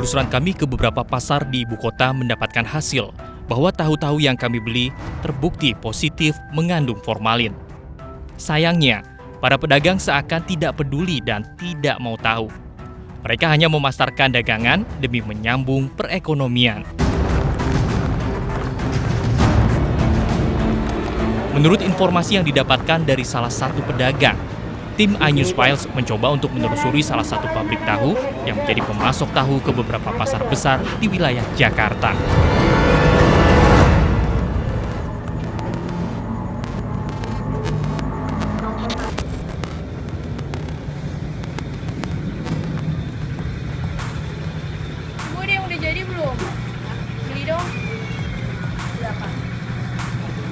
Penelusuran kami ke beberapa pasar di ibu kota mendapatkan hasil bahwa tahu-tahu yang kami beli terbukti positif mengandung formalin. Sayangnya, para pedagang seakan tidak peduli dan tidak mau tahu. Mereka hanya memasarkan dagangan demi menyambung perekonomian. Menurut informasi yang didapatkan dari salah satu pedagang, tim iNews Files mencoba untuk menelusuri salah satu pabrik tahu yang menjadi pemasok tahu ke beberapa pasar besar di wilayah Jakarta. Bu, ada yang udah jadi belum? Beli dong. Berapa?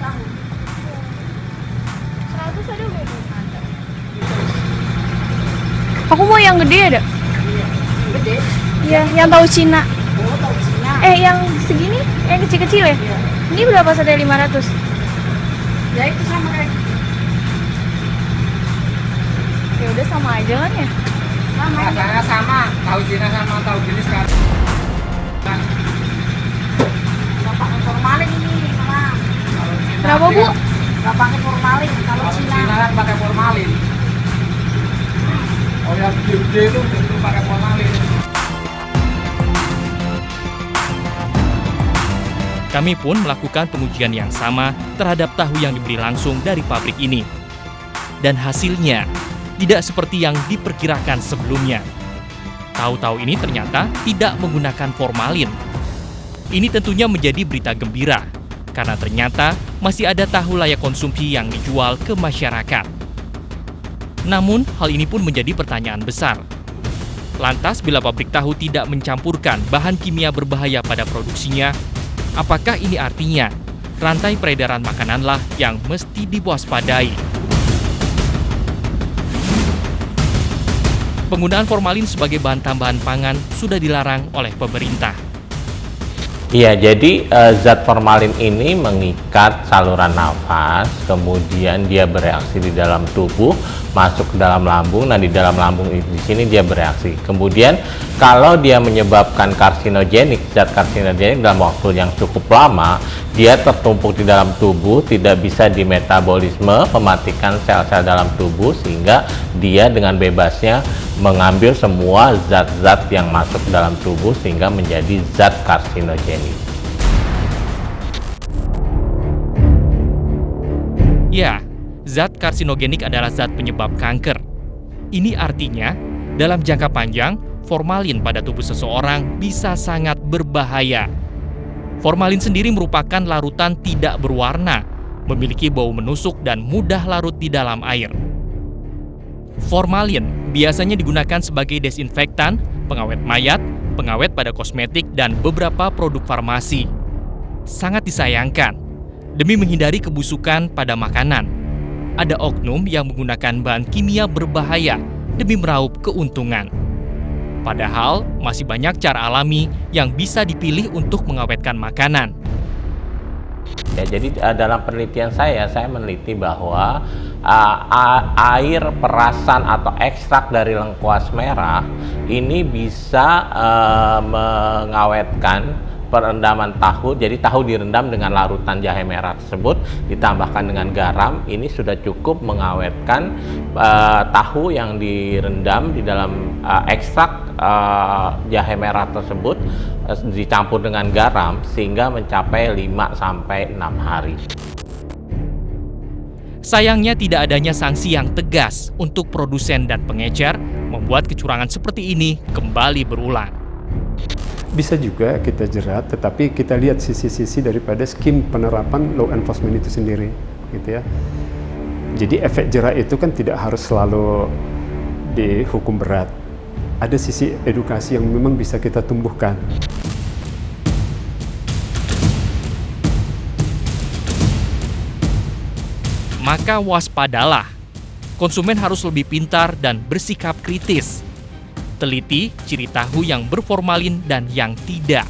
Tahu. 100 ada belum? Aku mau yang gede ada? Gede? Iya, yang tahu Cina. Oh, tahu Cina. Yang segini? Yang kecil-kecil ya? Iya. Ini berapa saja 500? Ya itu sama kayak. Ya udah sama aja kan ya? Sama. Rasanya sama, tahu Cina sama tahu jenis kan. Nggak pakai formalin ini, Mama. Cina, Berapa, Bu? nggak pakai formalin. Kalau Cina kan pakai formalin. Oh yang gede itu tentu pakai formalin. Kami pun melakukan pengujian yang sama terhadap tahu yang dibeli langsung dari pabrik ini. Dan hasilnya tidak seperti yang diperkirakan sebelumnya. Tahu-tahu ini ternyata tidak menggunakan formalin. Ini tentunya menjadi berita gembira, karena ternyata masih ada tahu layak konsumsi yang dijual ke masyarakat. Namun, hal ini pun menjadi pertanyaan besar. Lantas, bila pabrik tahu tidak mencampurkan bahan kimia berbahaya pada produksinya, apakah ini artinya rantai peredaran makananlah yang mesti diwaspadai? Penggunaan formalin sebagai bahan tambahan pangan sudah dilarang oleh pemerintah. Iya, jadi zat formalin ini mengikat saluran nafas, kemudian dia bereaksi di dalam tubuh, masuk ke dalam lambung. Nah, di dalam lambung di sini dia bereaksi. Kemudian kalau dia menyebabkan karsinogenik, zat karsinogenik dalam waktu yang cukup lama, dia tertumpuk di dalam tubuh, tidak bisa dimetabolisme, mematikan sel-sel dalam tubuh, sehingga dia dengan bebasnya mengambil semua zat-zat yang masuk ke dalam tubuh sehingga menjadi zat karsinogenik. Ya, zat karsinogenik adalah zat penyebab kanker. Ini artinya, dalam jangka panjang, formalin pada tubuh seseorang bisa sangat berbahaya. Formalin sendiri merupakan larutan tidak berwarna, memiliki bau menusuk dan mudah larut di dalam air. Formalin biasanya digunakan sebagai desinfektan, pengawet mayat, pengawet pada kosmetik, dan beberapa produk farmasi. Sangat disayangkan, demi menghindari kebusukan pada makanan, ada oknum yang menggunakan bahan kimia berbahaya demi meraup keuntungan. Padahal masih banyak cara alami yang bisa dipilih untuk mengawetkan makanan. Ya, jadi dalam penelitian saya meneliti bahwa air perasan atau ekstrak dari lengkuas merah ini bisa mengawetkan perendaman tahu. Jadi tahu direndam dengan larutan jahe merah tersebut, ditambahkan dengan garam, ini sudah cukup mengawetkan tahu yang direndam di dalam ekstrak jahe merah tersebut, dicampur dengan garam sehingga mencapai 5-6 hari. Sayangnya tidak adanya sanksi yang tegas untuk produsen dan pengecer membuat kecurangan seperti ini kembali berulang. Bisa juga kita jerat, tetapi kita lihat sisi-sisi daripada skim penerapan law enforcement itu sendiri, gitu ya. Jadi efek jerat itu kan tidak harus selalu dihukum berat. Ada sisi edukasi yang memang bisa kita tumbuhkan. Maka waspadalah. Konsumen harus lebih pintar dan bersikap kritis. Teliti ciri tahu yang berformalin dan yang tidak.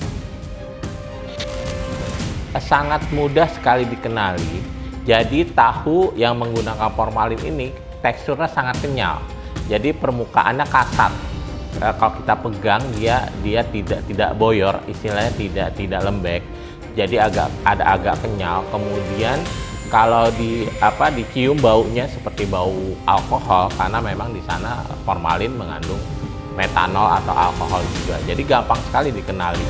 Sangat mudah sekali dikenali. Jadi tahu yang menggunakan formalin ini teksturnya sangat kenyal. Jadi permukaannya kasar. kalau kita pegang dia tidak boyor, istilahnya tidak lembek. Jadi agak kenyal. Kemudian kalau dicium baunya seperti bau alkohol, karena memang di sana formalin mengandung metanol atau alkohol juga. Jadi gampang sekali dikenali.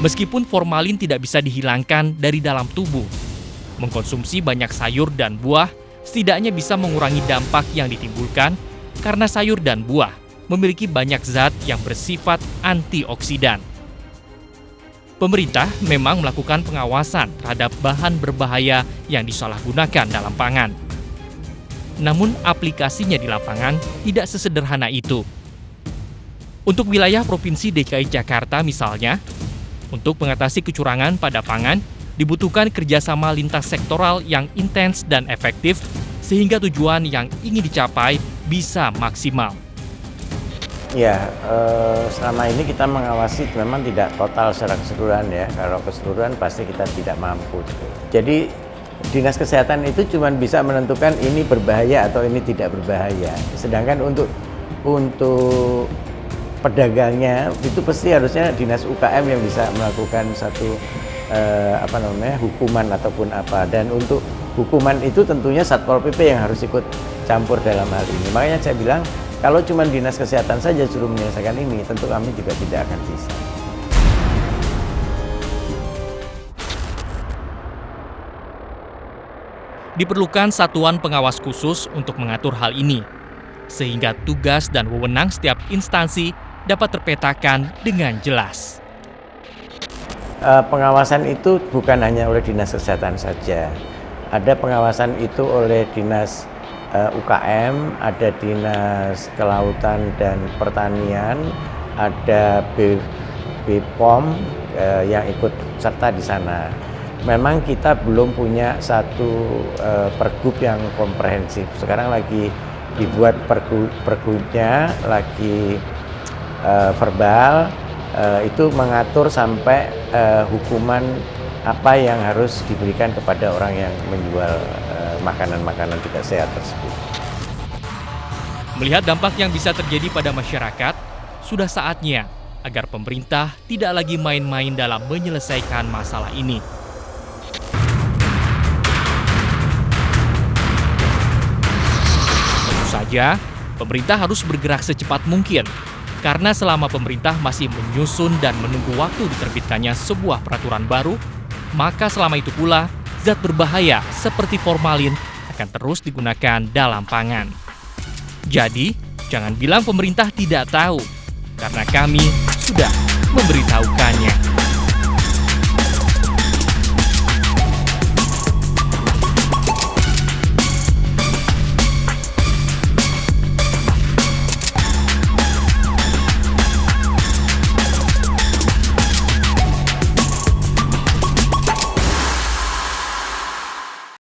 Meskipun formalin tidak bisa dihilangkan dari dalam tubuh, mengkonsumsi banyak sayur dan buah setidaknya bisa mengurangi dampak yang ditimbulkan karena sayur dan buah memiliki banyak zat yang bersifat antioksidan. Pemerintah memang melakukan pengawasan terhadap bahan berbahaya yang disalahgunakan dalam pangan. Namun aplikasinya di lapangan tidak sesederhana itu. Untuk wilayah Provinsi DKI Jakarta misalnya, untuk mengatasi kecurangan pada pangan, dibutuhkan kerjasama lintas sektoral yang intens dan efektif sehingga tujuan yang ingin dicapai bisa maksimal. Ya, selama ini kita mengawasi memang tidak total secara keseluruhan ya. Kalau keseluruhan pasti kita tidak mampu. Jadi Dinas Kesehatan itu cuma bisa menentukan ini berbahaya atau ini tidak berbahaya. Sedangkan untuk pedagangnya itu pasti harusnya Dinas UKM yang bisa melakukan satu hukuman ataupun apa. Dan untuk hukuman itu tentunya Satpol PP yang harus ikut campur dalam hal ini. Makanya saya bilang kalau cuma Dinas Kesehatan saja suruh menyelesaikan ini, tentu kami juga tidak akan bisa. Diperlukan satuan pengawas khusus untuk mengatur hal ini, sehingga tugas dan wewenang setiap instansi dapat terpetakan dengan jelas. Pengawasan itu bukan hanya oleh Dinas Kesehatan saja. Ada pengawasan itu oleh Dinas UKM, ada Dinas Kelautan dan Pertanian, ada BPOM yang ikut serta di sana. Memang kita belum punya satu pergub yang komprehensif. Sekarang lagi dibuat pergubnya, lagi verbal, itu mengatur sampai hukuman apa yang harus diberikan kepada orang yang menjual makanan-makanan tidak sehat tersebut. Melihat dampak yang bisa terjadi pada masyarakat, sudah saatnya agar pemerintah tidak lagi main-main dalam menyelesaikan masalah ini. Tentu saja, pemerintah harus bergerak secepat mungkin, karena selama pemerintah masih menyusun dan menunggu waktu diterbitkannya sebuah peraturan baru, maka selama itu pula zat berbahaya seperti formalin akan terus digunakan dalam pangan. Jadi, jangan bilang pemerintah tidak tahu, karena kami sudah memberitahukannya.